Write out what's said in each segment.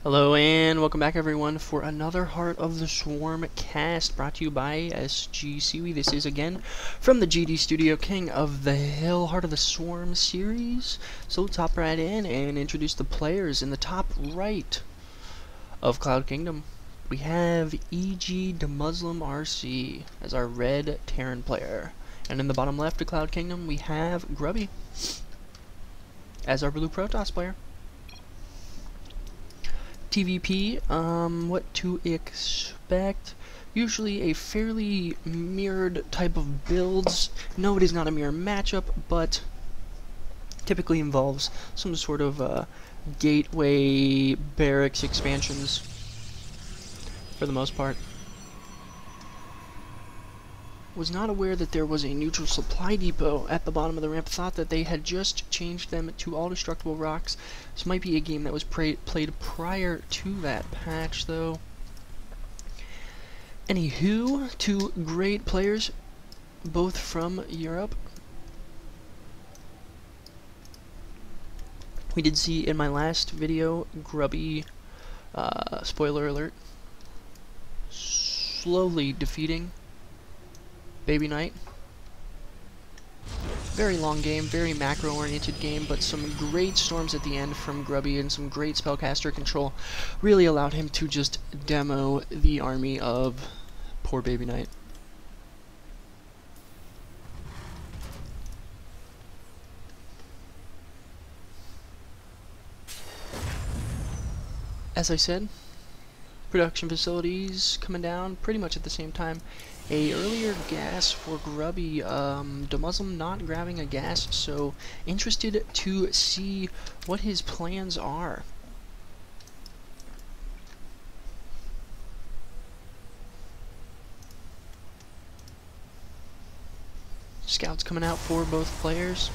Hello and welcome back everyone for another Heart of the Swarm cast brought to you by SGCW. This is again from the GD Studio, King of the Hill Heart of the Swarm series. So let's hop right in and introduce the players. In the top right of Cloud Kingdom, we have EGDemuslimRCT as our red Terran player. And in the bottom left of Cloud Kingdom, we have GrubbyP as our blue Protoss player. TVP, what to expect? Usually a fairly mirrored type of builds. No, it is not a mirror matchup, but typically involves some sort of gateway barracks expansions for the most part. Was not aware that there was a neutral supply depot at the bottom of the ramp. Thought that they had just changed them to all destructible rocks. This might be a game that was played prior to that patch, though. Anywho, two great players, both from Europe. We did see in my last video, Grubby, spoiler alert, slowly defeating Baby Knight. Very long game, very macro-oriented game, but some great storms at the end from Grubby and some great spellcaster control really allowed him to just demo the army of poor Baby Knight. As I said, production facilities coming down pretty much at the same time. A earlier gas for Grubby, Demuslim not grabbing a gas, so interested to see what his plans are. Scouts coming out for both players.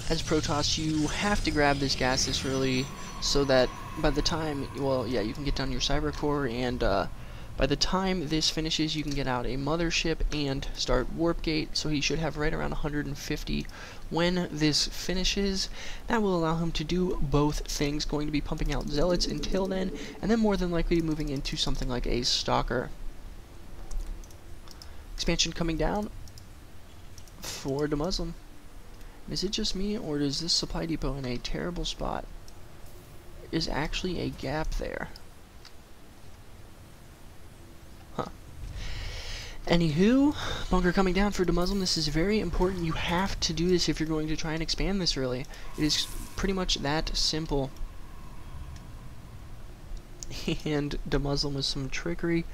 As Protoss, you have to grab this gas this early so that by the time, well, yeah, you can get down your cyber core, and by the time this finishes, you can get out a mothership and start warp gate. So he should have right around 150 when this finishes. That will allow him to do both things. Going to be pumping out zealots until then, and then more than likely moving into something like a stalker. Expansion coming down for Demuslim. Is it just me, or is this supply depot in a terrible spot? Is actually a gap there. Huh. Anywho, bunker coming down for Demuslim. This is very important. You have to do this if you're going to try and expand this early. It is pretty much that simple. And Demuslim with some trickery,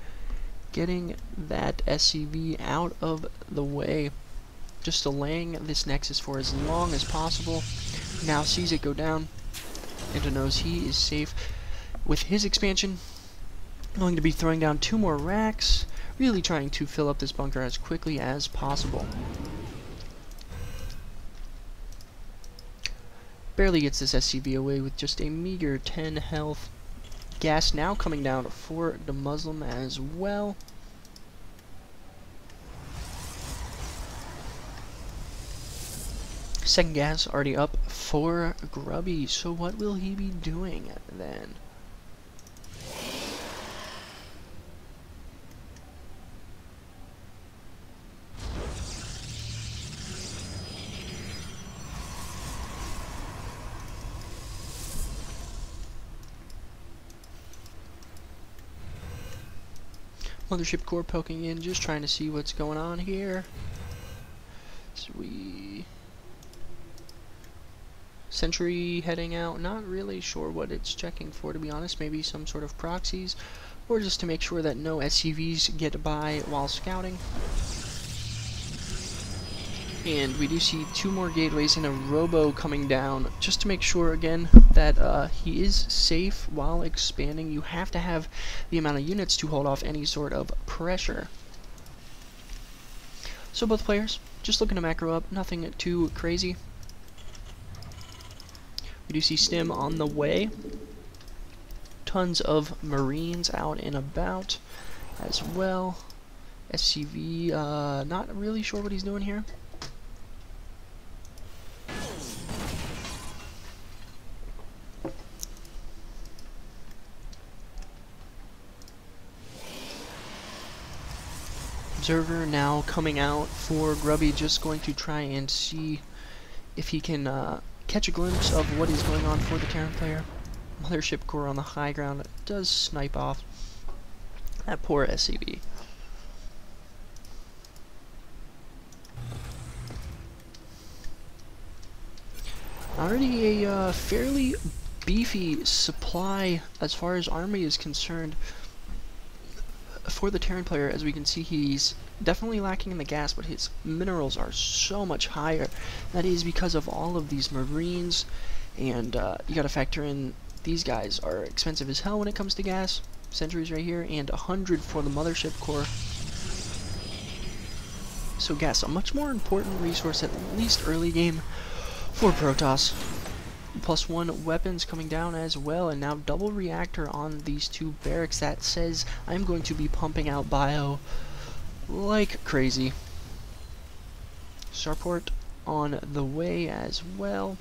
getting that SCV out of the way. Just delaying this Nexus for as long as possible. Now sees it go down and knows he is safe. With his expansion, going to be throwing down 2 more racks, really trying to fill up this bunker as quickly as possible. Barely gets this SCV away with just a meager 10 health. Gas now coming down for Demuslim as well. Second gas already up for Grubby, so what will he be doing then? Mothership core poking in, just trying to see what's going on here. Sentry heading out, not really sure what it's checking for, to be honest. Maybe some sort of proxies, or just to make sure that no SCVs get by while scouting. And we do see 2 more gateways and a robo coming down, just to make sure again that he is safe while expanding. You have to have the amount of units to hold off any sort of pressure. So both players just looking to macro up, nothing too crazy. We do see Stim on the way. Tons of Marines out and about as well. SCV, not really sure what he's doing here. observer now coming out for Grubby, just going to try and see if he can catch a glimpse of what is going on for the Terran player. Mothership core on the high ground does snipe off that poor SCV. Already a fairly beefy supply as far as army is concerned for the Terran player. As we can see, he's definitely lacking in the gas, but his minerals are so much higher. That is because of all of these Marines, and you gotta factor in these guys are expensive as hell when it comes to gas. Sentries right here, and 100 for the mothership core. So gas, a much more important resource, at least early game, for Protoss. +1 weapons coming down as well, and now double reactor on these two barracks. That says I'm going to be pumping out bio like crazy. Starport on the way as well.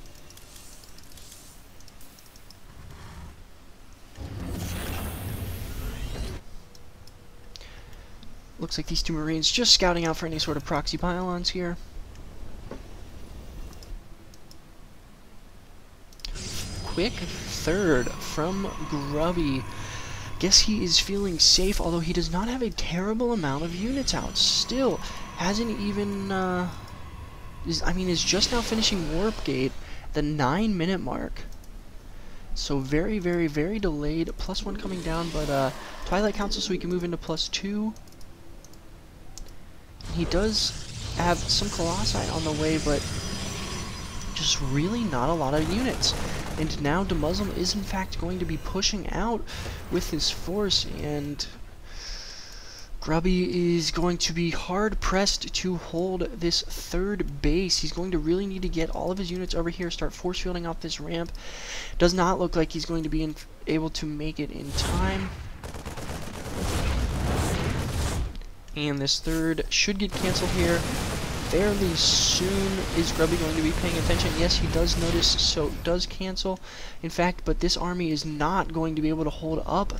Looks like these two Marines just scouting out for any sort of proxy pylons here. Quick third from Grubby. Guess he is feeling safe, although he does not have a terrible amount of units out. Still, hasn't even, is just now finishing Warp Gate at the 9-minute mark. So very, very, very delayed. +1 coming down, but Twilight Council, so he can move into +2. He does have some Colossi on the way, but just really not a lot of units. And now EGDemuslim is in fact going to be pushing out with his force, and Grubby is going to be hard pressed to hold this third base. He's going to really need to get all of his units over here, start force fielding off this ramp. Does not look like he's going to be able to make it in time. And this third should get canceled here fairly soon. Is Grubby going to be paying attention? Yes, he does notice, so it does cancel. In fact, but this army is not going to be able to hold up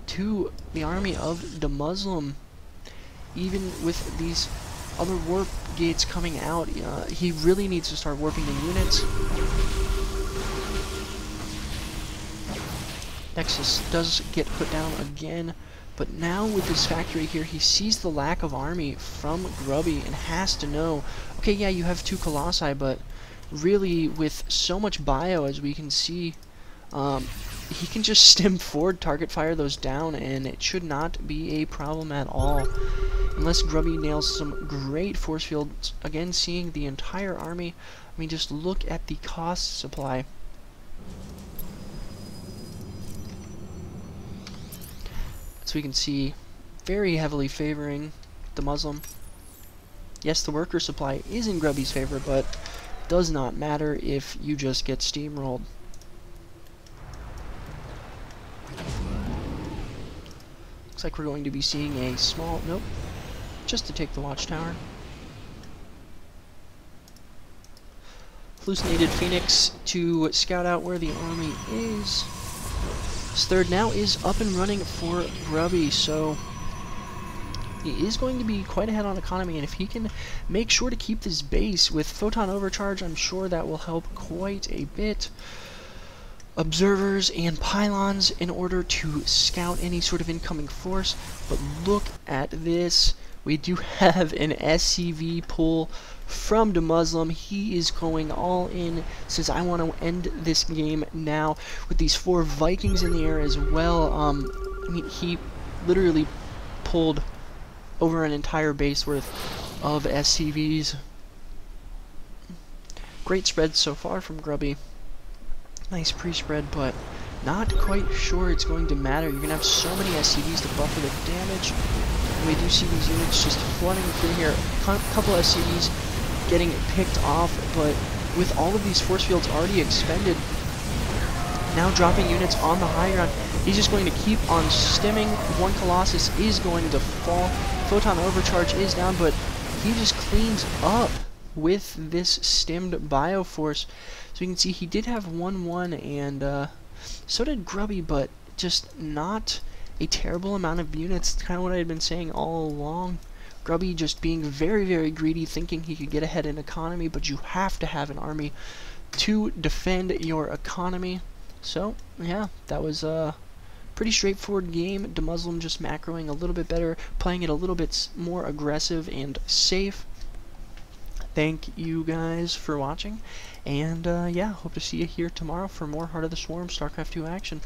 to the army of EGDemuslim. Even with these other warp gates coming out, he really needs to start warping the units. Nexus does get put down again. But now with this factory here, he sees the lack of army from Grubby and has to know, okay, yeah, you have 2 Colossi, but really with so much bio, as we can see, he can just stim forward, target fire those down, and it should not be a problem at all. Unless Grubby nails some great force fields. Again, seeing the entire army, I mean, just look at the cost supply. So we can see very heavily favoring EGDemuslim. Yes, the worker supply is in Grubby's favor, but does not matter if you just get steamrolled. Looks like we're going to be seeing a small, nope, just to take the watchtower. Hallucinated Phoenix to scout out where the army is. This third now is up and running for Grubby, so he is going to be quite ahead on economy, and if he can make sure to keep this base with Photon Overcharge, I'm sure that will help quite a bit. Observers and pylons in order to scout any sort of incoming force, but look at this. We do have an SCV pull from EGDemuslim. He is going all in, says I want to end this game now, with these 4 Vikings in the air as well. I mean, he literally pulled over an entire base worth of SCVs. Great spread so far from Grubby. Nice pre-spread, but not quite sure it's going to matter. You're going to have so many SCVs to buffer the damage. And we do see these units just flooding through here. A couple SCVs getting picked off, but with all of these force fields already expended, now dropping units on the high ground, he's just going to keep on stimming. 1 Colossus is going to fall. Photon Overcharge is down, but he just cleans up with this stimmed Bioforce. So you can see he did have 1-1, and so did Grubby, but just not a terrible amount of units. Kind of what I had been saying all along. Grubby just being very, very greedy, thinking he could get ahead in economy, but you have to have an army to defend your economy. So, yeah, that was a pretty straightforward game. EGDemuslim just macroing a little bit better, playing it a little bit more aggressive and safe. Thank you guys for watching, and yeah, hope to see you here tomorrow for more Heart of the Swarm StarCraft 2 action.